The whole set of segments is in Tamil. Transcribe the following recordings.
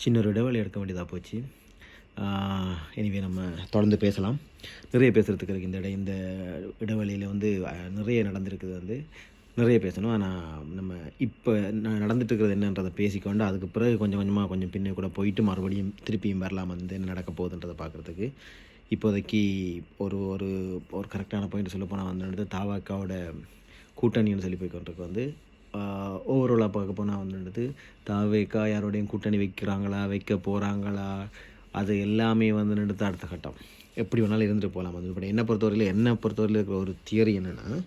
சின்ன ஒரு இடைவெளி எடுக்க வேண்டியதாக போச்சு. எனவே நம்ம தொடர்ந்து பேசலாம். நிறைய பேசுகிறதுக்கு இருக்குது. இந்த இடைவெளியில் வந்து நிறைய நடந்திருக்குது, வந்து நிறைய பேசணும். ஆனால் நம்ம இப்போ நடந்துட்டுருக்கிறது என்னன்றதை பேசிக்கொண்டு அதுக்கு பிறகு கொஞ்சம் கொஞ்சமாக கொஞ்சம் பின்னே கூட போயிட்டு மறுபடியும் திருப்பியும் வரலாம், வந்து என்ன நடக்க போகுதுன்றதை பார்க்குறதுக்கு. இப்போதைக்கு ஒரு ஒரு ஒரு கரெக்டான பாயிண்ட் சொல்ல போனால் வந்து தாவாக்காவோட கூட்டணின்னு சொல்லி போய்கொண்டிருக்கு. வந்து ஓவராலாக பார்க்க போனால் வந்துட்டு தாவேக்கா யாரோடையும் கூட்டணி வைக்கிறாங்களா, வைக்க போகிறாங்களா, அது எல்லாமே வந்து நின்று அடுத்த கட்டம் எப்படி வேணாலும் இருந்துட்டு போகலாம். வந்து இப்போ என்னை பொறுத்தவரையில் இருக்கிற ஒரு தியரி என்னென்னா,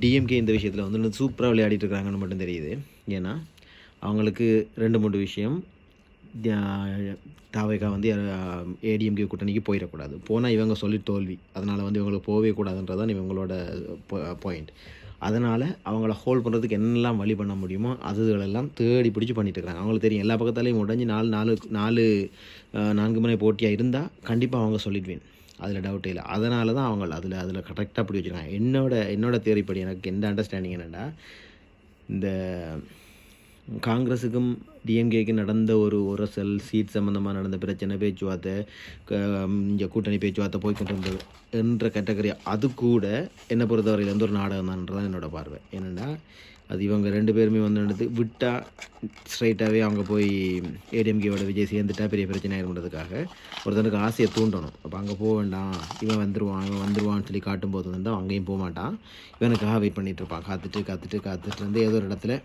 டிஎம்கே இந்த விஷயத்தில் வந்து சூப்பராக விளையாடிட்டு இருக்கிறாங்கன்னு மட்டும் தெரியுது. ஏன்னா அவங்களுக்கு 2-3 விஷயம். தாவேக்கா வந்து ஏடிஎம்கே கூட்டணிக்கு போயிடக்கூடாது, போனால் இவங்க சொல்லி தோல்வி, அதனால் வந்து இவங்களுக்கு போகவே கூடாதுன்றதான் இவங்களோட பாயிண்ட். அதனால் அவங்கள ஹோல்ட் பண்ணுறதுக்கு என்னெல்லாம் வழி பண்ண முடியுமோ அதுகளெல்லாம் தேடி பிடிச்சி பண்ணிட்டு இருக்காங்க. அவங்களுக்கு தெரியும் எல்லா பக்கத்தாலையும் உடஞ்சி 4 முறை போட்டியாக இருந்தால் கண்டிப்பாக அவங்க சொல்லிடுவேன், அதில் டவுட்டே இல்லை. அதனால தான் அவங்க அதில் கரெக்டாக அப்படி வச்சுருக்காங்க. என்னோட தியரிப்படி எனக்கு எந்த அண்டர்ஸ்டாண்டிங் என்னென்னா, இந்த காங்கிரஸுக்கும் டிஎம்கேக்கு நடந்த ஒரு உரசல், சீட் சம்மந்தமாக நடந்த பிரச்சனை, பேச்சுவார்த்தை, இங்கே கூட்டணி பேச்சுவார்த்தை போய்கிட்டு இருந்தது என்ற கேட்டகரி, அது கூட என்னை பொறுத்தவரையில் வந்து ஒரு நாடகம் தான்ன்றதான் என்னோடய பார்வை. என்னென்னா, அது இவங்க 2 பேருமே வந்து விட்டால் ஸ்ட்ரைட்டாகவே அவங்க போய் ஏடிஎம்கேவோட விஜய் சேர்ந்துட்டா பெரிய பிரச்சனை ஆயிருன்றதுக்காக ஒருத்தனுக்கு ஆசையை தூண்டணும். அப்போ அங்கே போக வேண்டாம், இவன் வந்துருவான்னு சொல்லி காட்டும்போது வந்து அங்கேயும் போக மாட்டான், இவனுக்காக வெயிட் பண்ணிகிட்டு இருப்பான். காத்துட்டு வந்து ஏதோ ஒரு இடத்துல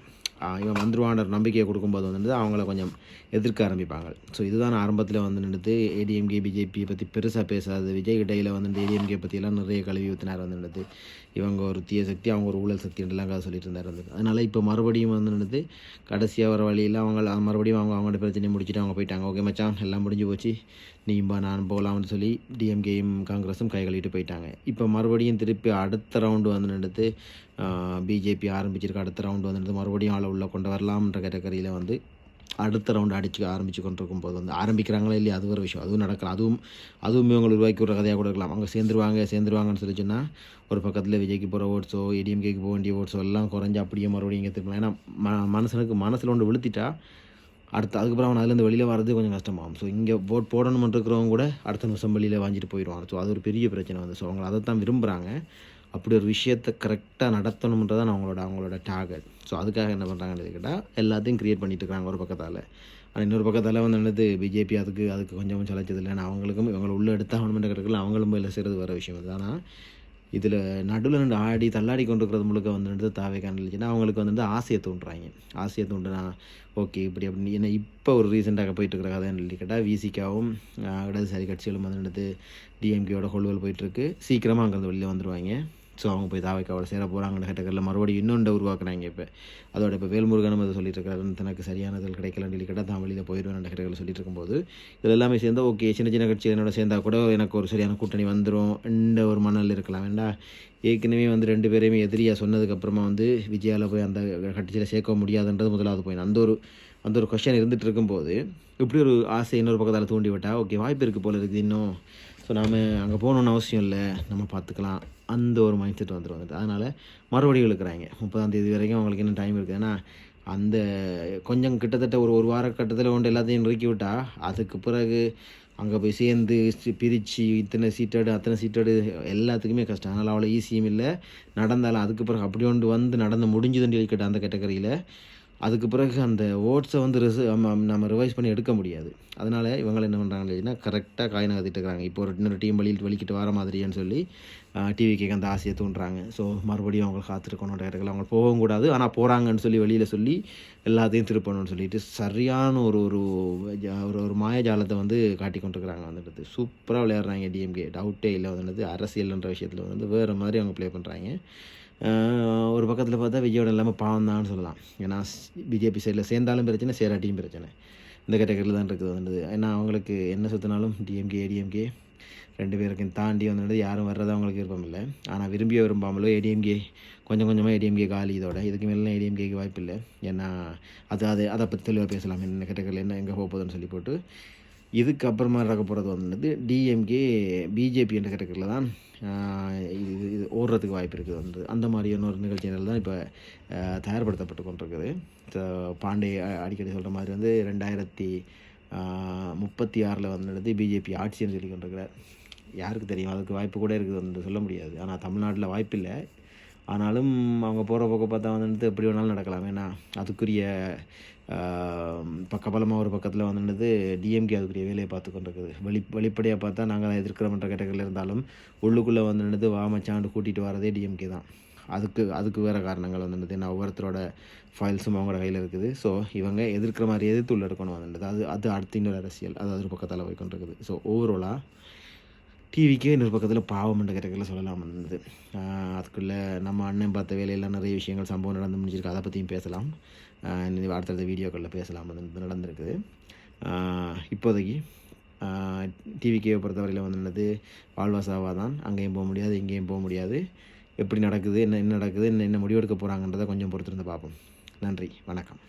இவன் வந்துருவான்ற நம்பிக்கையை கொடுக்கும்போது வந்து அவங்கள கொஞ்சம் எதிர்க்க ஆரம்பிப்பாங்க. ஸோ இதுதான் ஆரம்பத்தில் வந்து நின்றுட்டு ஏடிஎம்கே பிஜேபியை பற்றி பெருசாக பேசாது விஜய் இடையில் வந்து ஏடிஎம்கே பற்றியெல்லாம் நிறைய கழுவி ஊற்றினார் வந்து நின்றுது. இவங்க ஒரு தீய சக்தி, அவங்க ஒரு ஊழல் சக்தின்றலாம் கதை சொல்லிட்டு இருந்தார் வந்து. அதனால் இப்போ மறுபடியும் வந்து நின்றுது கடைசியாக வர வழியில் மறுபடியும் அவங்களோட பிரச்சனையை முடிச்சுட்டு அவங்க போயிட்டாங்க. ஓகே மச்சான், எல்லாம் முடிஞ்சு போச்சு, நீம்பா நான் போகலாம்னு சொல்லி டிஎம்கேயும் காங்கிரஸும் கை கழுவிட்டு போயிட்டாங்க. இப்போ மறுபடியும் திருப்பி அடுத்த ரவுண்டு வந்து நின்றுட்டு பிஜேபி ஆரம்பிச்சிருக்கு. அடுத்த ரவுண்டு வந்து மறுபடியும் ஆளை உள்ளே கொண்டு வரலாம்ன்ற கேட்டகரியில் வந்து அடுத்த ரவுண்டு ஆரம்பித்து கொண்டிருக்கும் போது வந்து ஆரம்பிக்கிறாங்களா இல்லையா, அது ஒரு விஷயம், அதுவும் நடக்கலாம். அதுவும் இவங்களை உருவாக்கி விட்ற கதையாக கூட இருக்கலாம். அவங்க சேர்ந்துருவாங்கன்னு சொல்லி சொன்னால் ஒரு பக்கத்தில் விஜய்க்கு போகிற ஓட்ஸோ ஏடிஎம்கேக்கு போக வேண்டிய ஓட்ஸோ எல்லாம் குறைஞ்சி அப்படியே மறுபடியும் இங்கே திருப்பலாம். ஏன்னா மனசில் ஒன்று விழுத்திட்டா அதுக்கப்புறம் அவன் அதுலேருந்து வெளியில் வர்றது கொஞ்சம் கஷ்டமாகும். ஸோ இங்கே போடணும்னு இருக்கிறவங்க கூட அடுத்த நிமிஷம் வெளியில் வாங்கிட்டு போயிடுவாங்க. ஸோ அது ஒரு பெரிய பிரச்சனை வந்து. ஸோ அவங்க அதை தான் விரும்புகிறாங்க. அப்படி ஒரு விஷயத்தை கரெக்டாக நடத்தணுன்றதான் அவங்களோட டார்கெட். ஸோ அதுக்காக என்ன பண்ணுறாங்கன்னு கேட்டால் எல்லாத்தையும் க்ரியேட் பண்ணிட்டு இருக்காங்க ஒரு பக்கத்தால். ஆனால் இன்னொரு பக்கத்தால் வந்து என்னது பிஜேபி அதுக்கு கொஞ்சம் சளைச்சது இல்லை. ஆனால் அவங்களுக்கும் இவங்களை உள்ளே எடுத்தாகணுமென்ற கணக்கில் அவங்களும் இல்லை செய்கிறது வேறு விஷயம் அது. ஆனால் இதில் நடுவில் ரெண்டு ஆடி தள்ளாடி கொண்டு இருக்கிறது முழுக்க வந்து தாவேக்கான இல்லைச்சுன்னா அவங்களுக்கு வந்து ஆசையை தூண்டுனா ஓகே இப்படி அப்படின்னு. ஏன்னா இப்போ ஒரு ரீசெண்டாக போயிட்டு இருக்கிற கதை என்ன கேட்டால் விசிகாவும் இடதுசாரி கட்சிகளும் வந்து டிஎம்கேயோட கொள்வல் போயிட்டுருக்கு. சீக்கிரமாக அங்கேருந்து வெளியில் வந்துடுவாங்க. ஸோ அவங்க போய் தாவேக்காவோட சேர போகிறாங்கன்னு கேட்டகரியில் மறுபடியும் இன்னொன்று உருவாக்குறாங்க. இப்போ வேல்முருகனும் அதை சொல்லிட்டு இருக்காரு, தனக்கு சரியானதில் கிடைக்கலன்னு சொல்லி கேட்டால் தான் வெளியில் போயிடுவேன் கேட்டகரியில் சொல்லிட்டு இருக்கும்போது இதில் எல்லாமே சேர்ந்து ஓகே சின்ன கட்சி என்னோட சேர்ந்தால் கூட எனக்கு ஒரு சரியான கூட்டணி வந்துடும் என்ற ஒரு மணல் இருக்கலாம். ஏண்டா ஏற்கனவே வந்து 2 பேரையுமே எதிரியாக சொன்னதுக்கப்புறமா வந்து விஜயாவில் போய் அந்த கட்சியில் சேர்க்க முடியாதுன்றது முதலாவது போய் அந்த ஒரு கொஸ்டின் இருந்துகிட்டு இருக்கும்போது இப்படி ஒரு ஆசை இன்னொரு பக்கத்தால் தூண்டி விட்டால் ஓகே வாய்ப்பு இருக்குது போல இருக்குது இன்னும். ஸோ நாம் அங்கே போகணுன்னு அவசியம் இல்லை, நம்ம பார்த்துக்கலாம், அந்த ஒரு மைண்ட் செட் வந்துட்டு அதனால் மறுபடியும் இழுக்கிறாங்க. 30ஆம் தேதி வரைக்கும் அவங்களுக்கு இன்னும் டைம் இருக்குது. ஏன்னா அந்த கொஞ்சம் கிட்டத்தட்ட ஒரு வார கட்டத்தில் கொண்டு எல்லாத்தையும் நறுக்கி விட்டால் அதுக்கு பிறகு அங்கே போய் சேர்ந்து பிரித்து அத்தனை சீட்டடு எல்லாத்துக்குமே கஷ்டம். அதனால் அவ்வளோ ஈஸியும் இல்லை. நடந்தாலும் அதுக்கு பிறகு அப்படி ஒன்று வந்து நடந்து முடிஞ்சுதுன்னு சொல்லிக்கிட்ட அந்த கேட்டகரியில் அதுக்கு பிறகு அந்த ஓட்ஸை வந்து நம்ம ரிவைஸ் பண்ணி எடுக்க முடியாது. அதனால் இவங்களை என்ன பண்ணுறாங்க இல்லைன்னா கரெக்டாக காய் நகர்த்திட்டு இருக்கிறாங்க. இப்போ இன்னொரு டீம் வலிக்கிட்டு வர மாதிரியான்னு சொல்லி டிவிக்கு அந்த ஆசையை தூண்டுறாங்க. ஸோ மறுபடியும் அவங்களை காத்திருக்கணும் இடத்துல அவங்க போகவும் கூடாது, ஆனால் போகிறாங்கன்னு சொல்லி வெளியில் சொல்லி எல்லாத்தையும் திருப்பணும்னு சொல்லிட்டு சரியான ஒரு மாயஜாலத்தை வந்து காட்டி கொண்டிருக்கிறாங்க. வந்துட்டு சூப்பராக விளையாடுறாங்க டிஎம்கே, டவுட்டே இல்லை. வந்துட்டு அரசியல்ன்ற விஷயத்தில் வந்து வேறு மாதிரி அவங்க ப்ளே பண்ணுறாங்க. ஒரு பக்கத்தில் பார்த்தா விஜயோட இல்லாமல் பாவம் தான் சொல்லலாம். ஏன்னா பிஜேபி சைடில் சேர்ந்தாலும் பிரச்சனை, சேராட்டியும் பிரச்சனை, இந்த கேட்டகரியில் தான் இருக்குது வந்துடுது. ஏன்னா அவங்களுக்கு என்ன சுற்றினாலும் டிஎம்கே ஏடிஎம்கே 2 பேருக்கும் தாண்டி வந்துட்டு யாரும் வர்றது அவங்களுக்கு விருப்பம் இல்லை. ஆனால் விரும்பாமலோ ஏடிஎம்கே கொஞ்சமாக ஏடிஎம்கே காலி, இதோட இதுக்கு மேலே ஏடிஎம்கேக்கு வாய்ப்பு இல்லை. ஏன்னா அதை பற்றி தெளிவாக பேசலாம், என்ன கேட்டகரியில் என்ன எங்கே போக போகுதுன்னு சொல்லி போட்டு. இதுக்கப்புறமா நடக்க போகிறது வந்து டிஎம்கே பிஜேபி என்ற கேட்டகரியில் தான் இது ஓடுறதுக்கு வாய்ப்பு இருக்குது. அந்த மாதிரியான ஒரு நிகழ்ச்சிகள் தான் இப்போ தயார்படுத்தப்பட்டு கொண்டிருக்குது. பாண்டே அடிக்கடி சொல்கிற மாதிரி வந்து 36 வந்துடுது பிஜேபி ஆட்சின்னு சொல்லி கொண்டிருக்கிறார். யாருக்கு தெரியும், அதுக்கு வாய்ப்பு கூட இருக்குது வந்து சொல்ல முடியாது. ஆனால் தமிழ்நாட்டில் வாய்ப்பில்லை. ஆனாலும் அவங்க போகிற போக்க பார்த்தா வந்துட்டு எப்படி வேணாலும் நடக்கலாம். ஏன்னா அதுக்குரிய பக்கபலமாக ஒரு பக்கத்தில் வந்துட்டு டிஎம்கே அதுக்குரிய வேலையை பார்த்து கொண்டிருக்குது. வெளிப்படையாக பார்த்தா நாங்கள் எதிர்க்கிறோம்ன்ற கேட்டகரியில் இருந்தாலும் உள்ளுக்குள்ளே வந்துட்டு வாமச்சாண்டு கூட்டிகிட்டு வரதே டிஎம்கே தான். அதுக்கு வேறு காரணங்கள் வந்துட்டு ஏன்னா ஒவ்வொருத்தரோட ஃபைல்ஸும் அவங்களோட கையில் இருக்குது. ஸோ இவங்க எதிர்க்கிற மாதிரி எதிர்த்து உள்ள எடுக்கணும் வந்துட்டு அது அடுத்த இன்னொரு அரசியல் அது ஒரு பக்கத்தால் போய் கொண்டிருக்குது. ஸோ ஓவராலாக டிவிக்கே இன்னொரு பக்கத்தில் பாவம் என்ற கேட்டகரியில் சொல்லலாம் வந்தது. அதுக்குள்ளே நம்ம அண்ணன் பார்த்த வேலையெல்லாம் நிறைய விஷயங்கள் சம்பவம் நடந்து முடிஞ்சிருக்கு. அதை பற்றியும் பேசலாம். அடுத்தடுத்த வீடியோக்களில் பேசலாம் வந்து நடந்திருக்குது. இப்போதைக்கு டிவிக்கே பொறுத்தவரையில் வந்துள்ளது வாழ்வாசாவாக தான். அங்கேயும் போக முடியாது, இங்கேயும் போக முடியாது. எப்படி நடக்குது, என்ன நடக்குது, என்ன முடிவெடுக்க போகிறாங்கன்றதை கொஞ்சம் பொறுத்திருந்து பார்ப்போம். நன்றி, வணக்கம்.